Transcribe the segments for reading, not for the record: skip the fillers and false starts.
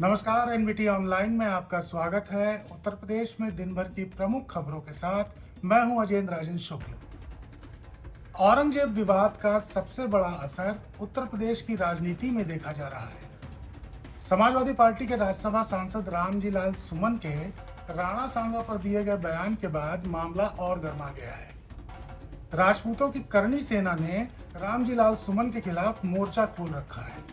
नमस्कार, NBT online में आपका स्वागत है। उत्तर प्रदेश में दिन भर की प्रमुख खबरों के साथ मैं हूं अजेंद्र राजन शुक्ल। औरंगजेब विवाद का सबसे बड़ा असर उत्तर प्रदेश की राजनीति में देखा जा रहा है। समाजवादी पार्टी के राज्यसभा सांसद रामजी लाल सुमन के राणा सांगा पर दिए गए बयान के बाद मामला और गर्मा गया है। राजपूतों की करणी सेना ने रामजी लाल सुमन के खिलाफ मोर्चा खोल रखा है।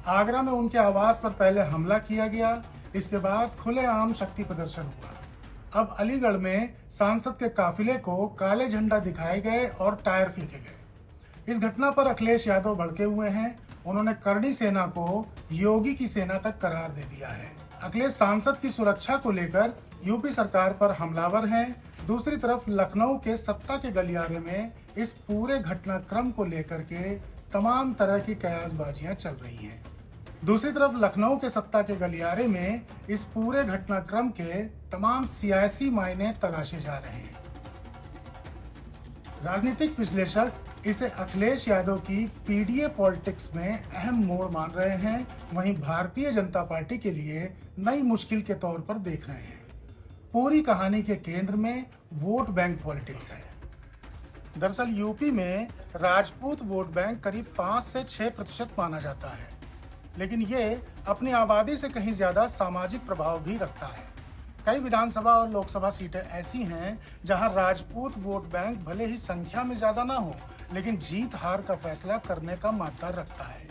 आगरा में उनके आवास पर पहले हमला किया गया, इसके बाद खुलेआम शक्ति प्रदर्शन हुआ। अब अलीगढ़ में सांसद के काफिले को काले झंडा दिखाए गए और टायर फेंके गए। इस घटना पर अखिलेश यादव भड़के हुए हैं। उन्होंने करणी सेना को योगी की सेना तक करार दे दिया है। अखिलेश सांसद की सुरक्षा को लेकर यूपी सरकार पर हमलावर हैं। दूसरी तरफ लखनऊ के सत्ता के गलियारे में इस पूरे घटनाक्रम को लेकर के तमाम तरह की कयासबाजियां चल रही हैं। दूसरी तरफ लखनऊ के सत्ता के गलियारे में इस पूरे घटनाक्रम के तमाम सियासी मायने तलाशे जा रहे हैं। राजनीतिक विश्लेषक इसे अखिलेश यादव की पीडीए पॉलिटिक्स में अहम मोड़ मान रहे हैं। वहीं भारतीय जनता पार्टी के लिए नई मुश्किल के तौर पर देख रहे हैं। पूरी कहानी के केंद्र में वोट बैंक पॉलिटिक्स है। दरअसल यूपी में राजपूत वोट बैंक करीब 5 से 6% माना जाता है, लेकिन ये अपनी आबादी से कहीं ज्यादा सामाजिक प्रभाव भी रखता है। कई विधानसभा और लोकसभा सीटें ऐसी हैं जहां राजपूत वोट बैंक भले ही संख्या में ज्यादा ना हो, लेकिन जीत हार का फैसला करने का मात्रा रखता है।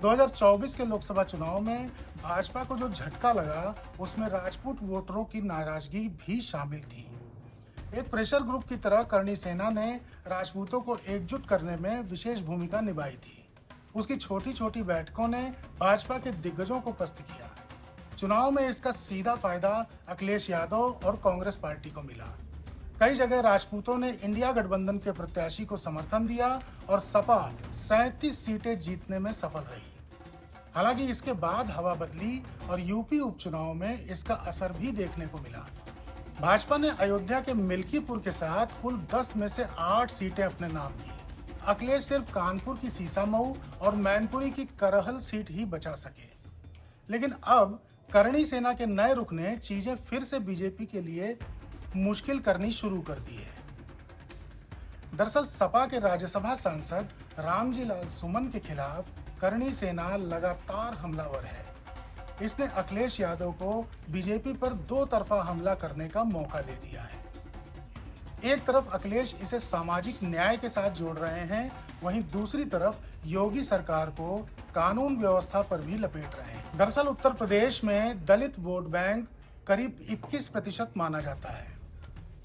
2024 के लोकसभा चुनाव में भाजपा को जो झटका लगा, उसमें राजपूत वोटरों की नाराजगी भी शामिल थी। एक प्रेशर ग्रुप की तरह करणी सेना ने राजपूतों को एकजुट करने में विशेष भूमिका निभाई थी। उसकी छोटी छोटी बैठकों ने भाजपा के दिग्गजों को पस्त किया। चुनाव में इसका सीधा फायदा अखिलेश यादव और कांग्रेस पार्टी को मिला। कई जगह राजपूतों ने इंडिया गठबंधन के प्रत्याशी को समर्थन दिया और सपा 37 सीटें जीतने में सफल रही। हालांकि इसके बाद हवा बदली और यूपी उपचुनाव में इसका असर भी देखने को मिला। भाजपा ने अयोध्या के मिल्कीपुर के साथ कुल 10 में से 8 सीटें अपने नाम की। अखिलेश सिर्फ कानपुर की सीसामऊ और मैनपुरी की करहल सीट ही बचा सके। लेकिन अब करणी सेना के नए रुख ने चीजें फिर से बीजेपी के लिए मुश्किल करनी शुरू कर दी है। दरअसल सपा के राज्यसभा सांसद रामजी लाल सुमन के खिलाफ करणी सेना लगातार हमलावर है। इसने अखिलेश यादव को बीजेपी पर दो तरफा हमला करने का मौका दे दिया है। एक तरफ अखिलेश इसे सामाजिक न्याय के साथ जोड़ रहे हैं, वहीं दूसरी तरफ योगी सरकार को कानून व्यवस्था पर भी लपेट रहे हैं। दरअसल उत्तर प्रदेश में दलित वोट बैंक करीब 21% माना जाता है।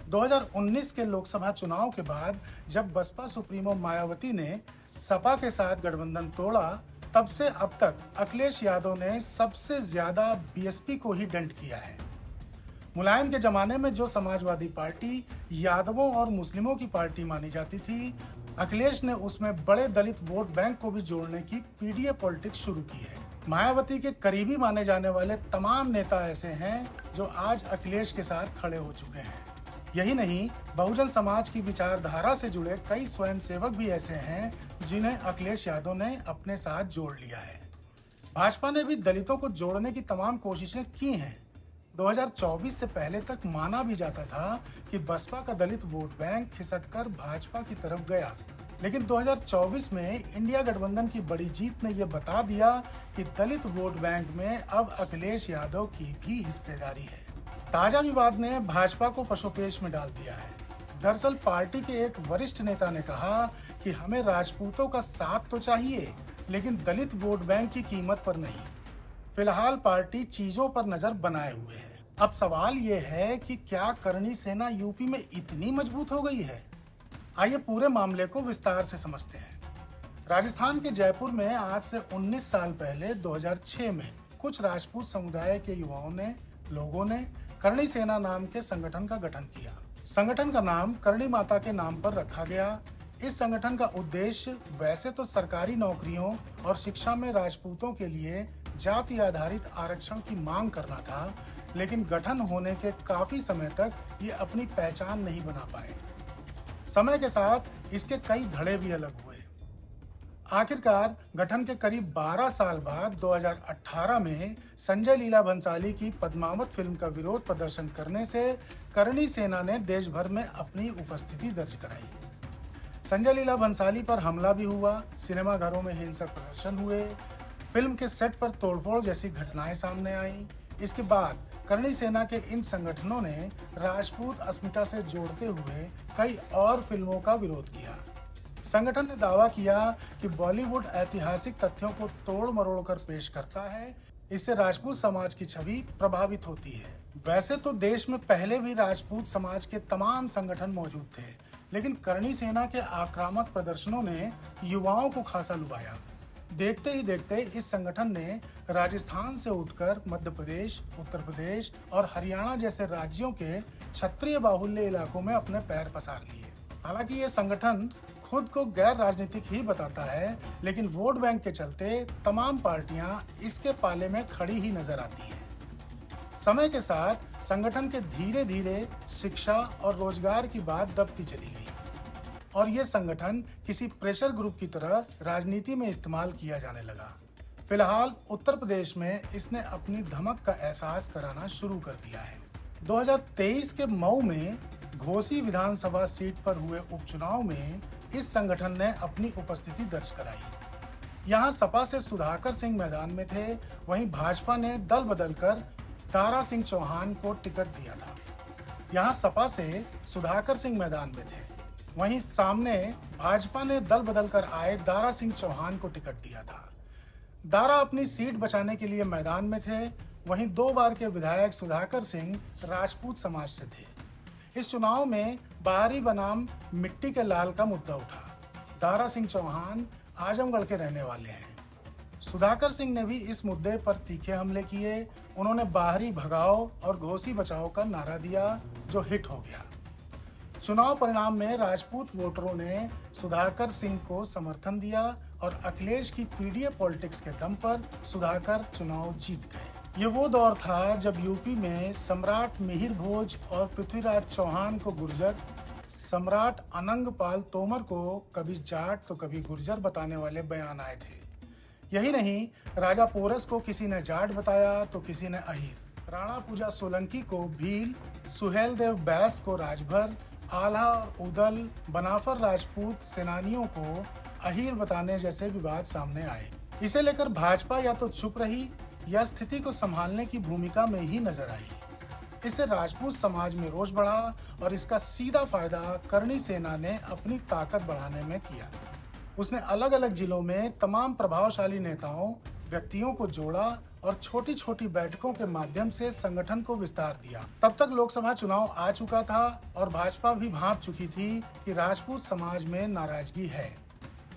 2019 के लोकसभा चुनाव के बाद जब बसपा सुप्रीमो मायावती ने सपा के साथ गठबंधन तोड़ा, तब से अब तक अखिलेश यादव ने सबसे ज्यादा बीएसपी को ही डंट किया है। मुलायम के जमाने में जो समाजवादी पार्टी यादवों और मुस्लिमों की पार्टी मानी जाती थी, अखिलेश ने उसमें बड़े दलित वोट बैंक को भी जोड़ने की पीडीए पॉलिटिक्स शुरू की है। मायावती के करीबी माने जाने वाले तमाम नेता ऐसे हैं जो आज अखिलेश के साथ खड़े हो चुके हैं। यही नहीं, बहुजन समाज की विचारधारा से जुड़े कई स्वयंसेवक भी ऐसे हैं जिन्हें अखिलेश यादव ने अपने साथ जोड़ लिया है। भाजपा ने भी दलितों को जोड़ने की तमाम कोशिशें की हैं। 2024 से पहले तक माना भी जाता था कि बसपा का दलित वोट बैंक खिसककर भाजपा की तरफ गया, लेकिन 2024 में इंडिया गठबंधन की बड़ी जीत ने यह बता दिया कि दलित वोट बैंक में अब अखिलेश यादव की भी हिस्सेदारी है। ताजा विवाद ने भाजपा को पशुपेश में डाल दिया है। दरअसल पार्टी के एक वरिष्ठ नेता ने कहा कि हमें राजपूतों का साथ तो चाहिए, लेकिन दलित वोट बैंक की कीमत पर नहीं। फिलहाल पार्टी चीजों पर नजर बनाए हुए है। अब सवाल यह है कि क्या करणी सेना यूपी में इतनी मजबूत हो गई है? आइए पूरे मामले को विस्तार से समझते हैं। राजस्थान के जयपुर में आज से 19 साल पहले 2006 में कुछ राजपूत समुदाय के लोगों ने करणी सेना नाम के संगठन का गठन किया। संगठन का नाम करणी माता के नाम पर रखा गया। इस संगठन का उद्देश्य वैसे तो सरकारी नौकरियों और शिक्षा में राजपूतों के लिए जाति आधारित आरक्षण की मांग करना था, लेकिन गठन होने के काफी समय तक ये अपनी पहचान नहीं बना पाए। समय के साथ इसके कई धड़े भी अलग हुए। आखिरकार गठन के करीब 12 साल बाद 2018 में संजय लीला भंसाली की पद्मावत फिल्म का विरोध प्रदर्शन करने से करणी सेना ने देश भर में अपनी उपस्थिति दर्ज कराई। संजय लीला भंसाली पर हमला भी हुआ, सिनेमाघरों में हिंसक प्रदर्शन हुए, फिल्म के सेट पर तोड़फोड़ जैसी घटनाएं सामने आई। इसके बाद करणी सेना के इन संगठनों ने राजपूत अस्मिता से जोड़ते हुए कई और फिल्मों का विरोध किया। संगठन ने दावा किया कि बॉलीवुड ऐतिहासिक तथ्यों को तोड़ मरोड़ कर पेश करता है, इससे राजपूत समाज की छवि प्रभावित होती है। वैसे तो देश में पहले भी राजपूत समाज के तमाम संगठन मौजूद थे, लेकिन करणी सेना के आक्रामक प्रदर्शनों ने युवाओं को खासा लुभाया। देखते ही देखते इस संगठन ने राजस्थान से उठकर मध्य प्रदेश, उत्तर प्रदेश और हरियाणा जैसे राज्यों के क्षत्रिय बाहुल्य इलाकों में अपने पैर पसार लिए। हालांकि ये संगठन खुद को गैर राजनीतिक ही बताता है, लेकिन वोट बैंक के चलते तमाम पार्टियां इसके पाले में खड़ी ही नजर आती हैं। समय के साथ संगठन के धीरे धीरे शिक्षा और रोजगार की बात दबती चली गई और ये संगठन किसी प्रेशर ग्रुप की तरह राजनीति में इस्तेमाल किया जाने लगा। फिलहाल उत्तर प्रदेश में इसने अपनी धमक का एहसास कराना शुरू कर दिया है। 2023 के मऊ में घोसी विधानसभा सीट पर हुए उपचुनाव में इस संगठन ने अपनी उपस्थिति दर्ज कराई। यहाँ सपा से सुधाकर सिंह मैदान में थे, वहीं भाजपा ने दल बदलकर दारा सिंह चौहान को टिकट दिया था। यहाँ सपा से सुधाकर सिंह मैदान में थे, वहीं सामने भाजपा ने दल बदलकर आए दारा सिंह चौहान को टिकट दिया था। दारा अपनी सीट बचाने के लिए मैदान में थे, वहीं 2 बार के विधायक सुधाकर सिंह राजपूत समाज से थे। इस चुनाव में बाहरी बनाम मिट्टी के लाल का मुद्दा उठा। दारा सिंह चौहान आजमगढ़ के रहने वाले हैं। सुधाकर सिंह ने भी इस मुद्दे पर तीखे हमले किए। उन्होंने बाहरी भगाओ और घोसी बचाओ का नारा दिया, जो हिट हो गया। चुनाव परिणाम में राजपूत वोटरों ने सुधाकर सिंह को समर्थन दिया और अखिलेश की पीडीए पॉलिटिक्स के दम पर सुधाकर चुनाव जीत गए। ये वो दौर था जब यूपी में सम्राट मिहिर भोज और पृथ्वीराज चौहान को गुर्जर, सम्राट अनंग पाल तोमर को कभी जाट तो कभी गुर्जर बताने वाले बयान आए थे। यही नहीं, राजा पोरस को किसी ने जाट बताया तो किसी ने अहीर, राणा पूजा सोलंकी को भील, सुहेल देव बैस को राजभर, आल्हा और उदल बनाफर राजपूत सेनानियों को अहीर बताने जैसे विवाद सामने आए। इसे लेकर भाजपा या तो चुप रही या स्थिति को संभालने की भूमिका में ही नजर आई। इससे राजपूत समाज में रोष बढ़ा और इसका सीधा फायदा करणी सेना ने अपनी ताकत बढ़ाने में किया। उसने अलग अलग जिलों में तमाम प्रभावशाली नेताओं, व्यक्तियों को जोड़ा और छोटी छोटी बैठकों के माध्यम से संगठन को विस्तार दिया। तब तक लोकसभा चुनाव आ चुका था और भाजपा भी भांप चुकी थी कि राजपूत समाज में नाराजगी है।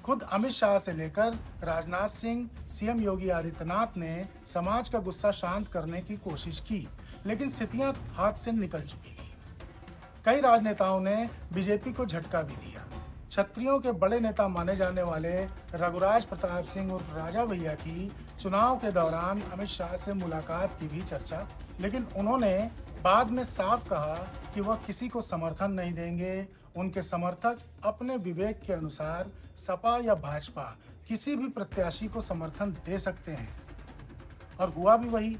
खुद अमित शाह से लेकर राजनाथ सिंह, सीएम योगी आदित्यनाथ ने समाज का गुस्सा शांत करने की कोशिश की, लेकिन स्थितियां हाथ से निकल चुकी थी। कई राजनेताओं ने बीजेपी को झटका भी दिया। क्षत्रियों के बड़े नेता माने जाने वाले रघुराज प्रताप सिंह उर्फ राजा भैया की चुनाव के दौरान अमित शाह से मुलाकात की भी चर्चा, लेकिन उन्होंने बाद में साफ कहा कि वह किसी को समर्थन नहीं देंगे। उनके समर्थक अपने विवेक के अनुसार सपा या भाजपा किसी भी प्रत्याशी को समर्थन दे सकते हैं, और हुआ भी वही।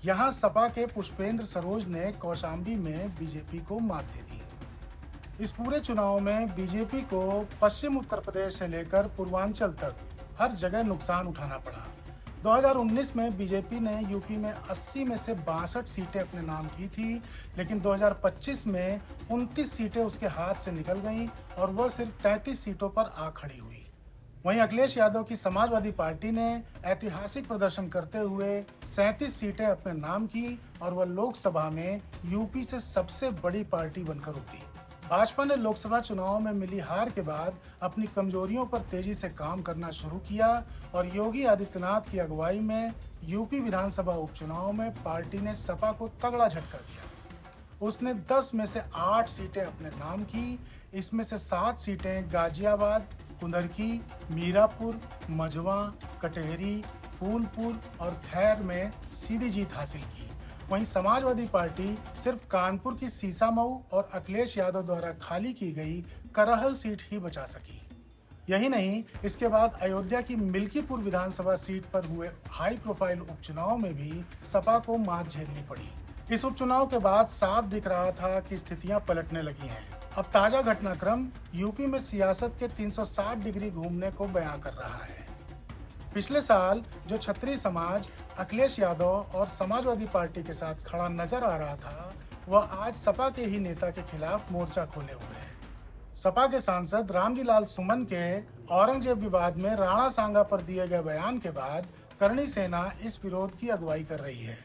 यहाँ सपा के पुष्पेंद्र सरोज ने कौशाम्बी में बीजेपी को मात दे दी। इस पूरे चुनाव में बीजेपी को पश्चिम उत्तर प्रदेश से लेकर पूर्वांचल तक हर जगह नुकसान उठाना पड़ा। 2019 में बीजेपी ने यूपी में 80 में से 62 सीटें अपने नाम की थी, लेकिन 2025 में 29 सीटें उसके हाथ से निकल गईं और वह सिर्फ 33 सीटों पर आ खड़ी हुई। वहीं अखिलेश यादव की समाजवादी पार्टी ने ऐतिहासिक प्रदर्शन करते हुए 37 सीटें अपने नाम की और वह लोकसभा में यूपी से सबसे बड़ी पार्टी बनकर उभरी। भाजपा ने लोकसभा चुनाव में मिली हार के बाद अपनी कमजोरियों पर तेजी से काम करना शुरू किया और योगी आदित्यनाथ की अगुवाई में यूपी विधानसभा उपचुनाव में पार्टी ने सपा को तगड़ा झटका दिया। उसने 10 में से 8 सीटें अपने नाम की। इसमें से 7 सीटें गाजियाबाद, कुंदरकी, मीरापुर, मझवा, कटेहरी, फूलपुर और खैर में सीधी जीत हासिल की। वहीं समाजवादी पार्टी सिर्फ कानपुर की सीसामऊ और अखिलेश यादव द्वारा खाली की गई करहल सीट ही बचा सकी। यही नहीं, इसके बाद अयोध्या की मिल्कीपुर विधानसभा सीट पर हुए हाई प्रोफाइल उपचुनाव में भी सपा को मात झेलनी पड़ी। इस उपचुनाव के बाद साफ दिख रहा था कि स्थितियां पलटने लगी हैं। अब ताजा घटनाक्रम यूपी में सियासत के 360 डिग्री घूमने को बयां कर रहा है। पिछले साल जो क्षत्रिय समाज अखिलेश यादव और समाजवादी पार्टी के साथ खड़ा नजर आ रहा था, वह आज सपा के ही नेता के खिलाफ मोर्चा खोले हुए है। सपा के सांसद रामजी लाल सुमन के औरंगजेब विवाद में राणा सांगा पर दिए गए बयान के बाद करणी सेना इस विरोध की अगुवाई कर रही है।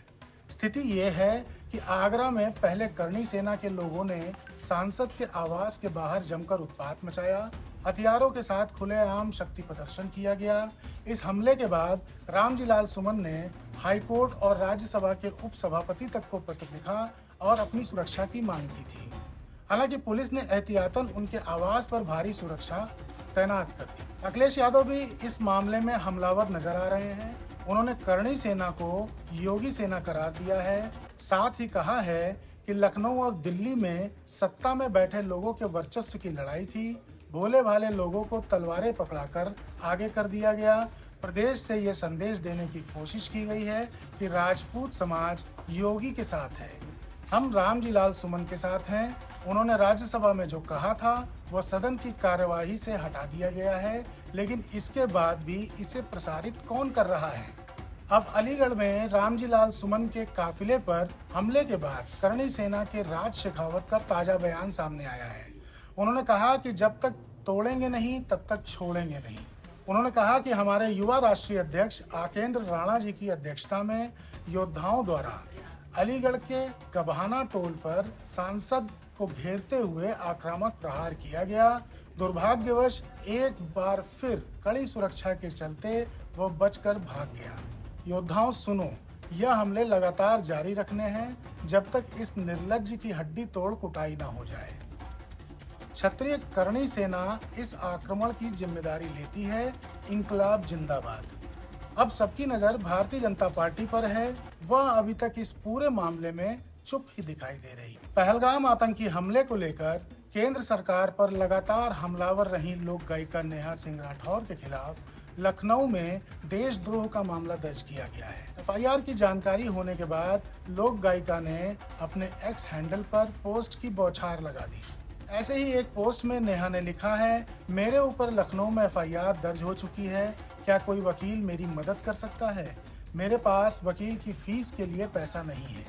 स्थिति ये है कि आगरा में पहले करणी सेना के लोगों ने सांसद के आवास के बाहर जमकर उत्पात मचाया, हथियारों के साथ खुलेआम शक्ति प्रदर्शन किया गया। इस हमले के बाद रामजी लाल सुमन ने हाईकोर्ट और राज्यसभा के उपसभापति तक को पत्र लिखा और अपनी सुरक्षा की मांग की थी। हालांकि पुलिस ने एहतियातन उनके आवास पर भारी सुरक्षा तैनात कर दी। अखिलेश यादव भी इस मामले में हमलावर नजर आ रहे हैं। उन्होंने करणी सेना को योगी सेना करार दिया है। साथ ही कहा है कि लखनऊ और दिल्ली में सत्ता में बैठे लोगों के वर्चस्व की लड़ाई थी। भोले भाले लोगों को तलवारें पकड़ाकर आगे कर दिया गया। प्रदेश से ये संदेश देने की कोशिश की गई है कि राजपूत समाज योगी के साथ है, हम रामजी लाल सुमन के साथ हैं। उन्होंने राज्यसभा में जो कहा था वह सदन की कार्यवाही से हटा दिया गया है, लेकिन इसके बाद भी इसे प्रसारित कौन कर रहा है? अब अलीगढ़ में रामजी लाल सुमन के काफिले पर हमले के बाद करणी सेना के राज शेखावत का ताजा बयान सामने आया है। उन्होंने कहा कि जब तक तोड़ेंगे नहीं तब तक छोड़ेंगे नहीं। उन्होंने कहा कि हमारे युवा राष्ट्रीय अध्यक्ष आकेंद्र राणा जी की अध्यक्षता में योद्धाओं द्वारा अलीगढ़ के गभाना टोल पर सांसद को घेरते हुए आक्रामक प्रहार किया गया। दुर्भाग्यवश एक बार फिर कड़ी सुरक्षा के चलते वह बचकर भाग गया। योद्धाओं सुनो, यह हमले लगातार जारी रखने हैं जब तक इस निर्लज्ज की हड्डी तोड़ कुटाई न हो जाए। क्षत्रिय करणी सेना इस आक्रमण की जिम्मेदारी लेती है। इंकलाब जिंदाबाद। अब सबकी नजर भारतीय जनता पार्टी पर है। वह अभी तक इस पूरे मामले में चुप ही दिखाई दे रही। पहलगाम आतंकी हमले को लेकर केंद्र सरकार पर लगातार हमलावर रही लोक गायिका नेहा सिंह राठौर के खिलाफ लखनऊ में देशद्रोह का मामला दर्ज किया गया है। एफआईआर की जानकारी होने के बाद लोक गायिका ने अपने एक्स हैंडल पर पोस्ट की बौछार लगा दी। ऐसे ही एक पोस्ट में नेहा ने लिखा है, मेरे ऊपर लखनऊ में एफआईआर दर्ज हो चुकी है, क्या कोई वकील मेरी मदद कर सकता है? मेरे पास वकील की फीस के लिए पैसा नहीं है।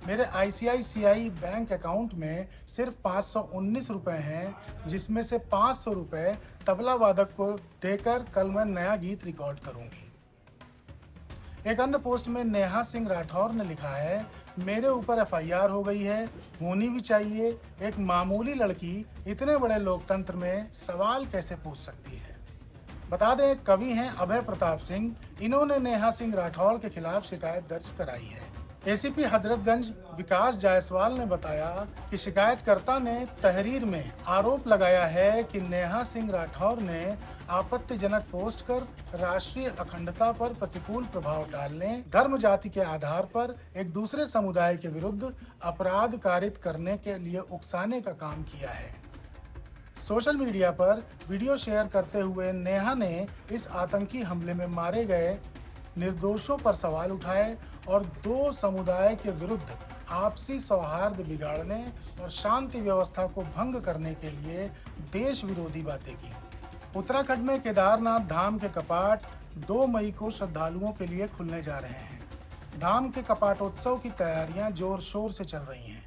मेरे आईसीआईसीआई बैंक अकाउंट में सिर्फ 519 रुपए हैं, जिसमें से 500 रुपए तबला वादक को देकर कल मैं नया गीत रिकॉर्ड करूंगी। एक अन्य पोस्ट में नेहा सिंह राठौर ने लिखा है, मेरे ऊपर एफआईआर हो गई है, होनी भी चाहिए। एक मामूली लड़की इतने बड़े लोकतंत्र में सवाल कैसे पूछ सकती है? बता दें, कवि हैं अभय प्रताप सिंह। इन्होंने नेहा सिंह राठौर के खिलाफ शिकायत दर्ज कराई है। एसीपी हजरतगंज विकास जायसवाल ने बताया कि शिकायतकर्ता ने तहरीर में आरोप लगाया है कि नेहा सिंह राठौर ने आपत्तिजनक पोस्ट कर राष्ट्रीय अखंडता पर प्रतिकूल प्रभाव डालने, धर्म जाति के आधार पर एक दूसरे समुदाय के विरुद्ध अपराध कारित करने के लिए उकसाने का काम किया है। सोशल मीडिया पर वीडियो शेयर करते हुए नेहा ने इस आतंकी हमले में मारे गए निर्दोषों पर सवाल उठाए और दो समुदाय के विरुद्ध आपसी सौहार्द बिगाड़ने और शांति व्यवस्था को भंग करने के लिए देश विरोधी बातें की। उत्तराखंड में केदारनाथ धाम के कपाट 2 मई को श्रद्धालुओं के लिए खुलने जा रहे हैं। धाम के कपाटोत्सव की तैयारियां जोर शोर से चल रही हैं।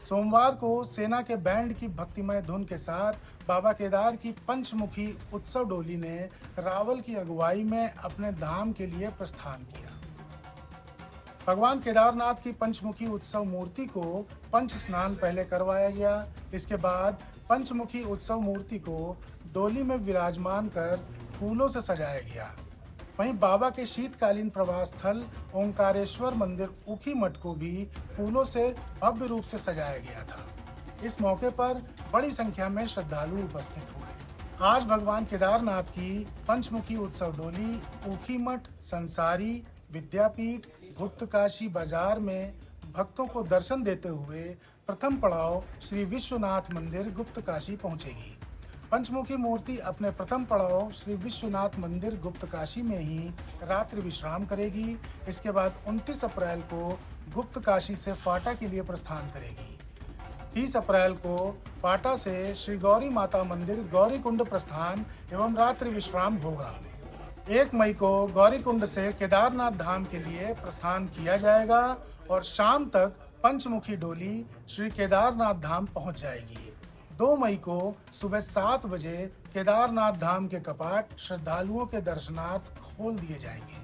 सोमवार को सेना के बैंड की भक्तिमय धुन के साथ बाबा केदार की पंचमुखी उत्सव डोली ने रावल की अगुवाई में अपने धाम के लिए प्रस्थान किया। भगवान केदारनाथ की पंचमुखी उत्सव मूर्ति को पंच स्नान पहले करवाया गया। इसके बाद पंचमुखी उत्सव मूर्ति को डोली में विराजमान कर फूलों से सजाया गया। वहीं बाबा के शीतकालीन प्रवास स्थल ओंकारेश्वर मंदिर ऊखी मठ को भी फूलों से भव्य रूप से सजाया गया था। इस मौके पर बड़ी संख्या में श्रद्धालु उपस्थित हुए। आज भगवान केदारनाथ की पंचमुखी उत्सव डोली ऊखी मठ, संसारी, विद्यापीठ, गुप्तकाशी बाजार में भक्तों को दर्शन देते हुए प्रथम पड़ाव श्री विश्वनाथ मंदिर गुप्तकाशी पहुंचेगी। पंचमुखी मूर्ति अपने प्रथम पड़ाव श्री विश्वनाथ मंदिर गुप्तकाशी में ही रात्रि विश्राम करेगी। इसके बाद 29 अप्रैल को गुप्तकाशी से फाटा के लिए प्रस्थान करेगी। 30 अप्रैल को फाटा से श्री गौरी माता मंदिर गौरीकुंड प्रस्थान एवं रात्रि विश्राम होगा। 1 मई को गौरीकुंड से केदारनाथ धाम के लिए प्रस्थान किया जाएगा और शाम तक पंचमुखी डोली श्री केदारनाथ धाम पहुंच जाएगी। 2 मई को सुबह 7 बजे केदारनाथ धाम के कपाट श्रद्धालुओं के दर्शनार्थ खोल दिए जाएंगे।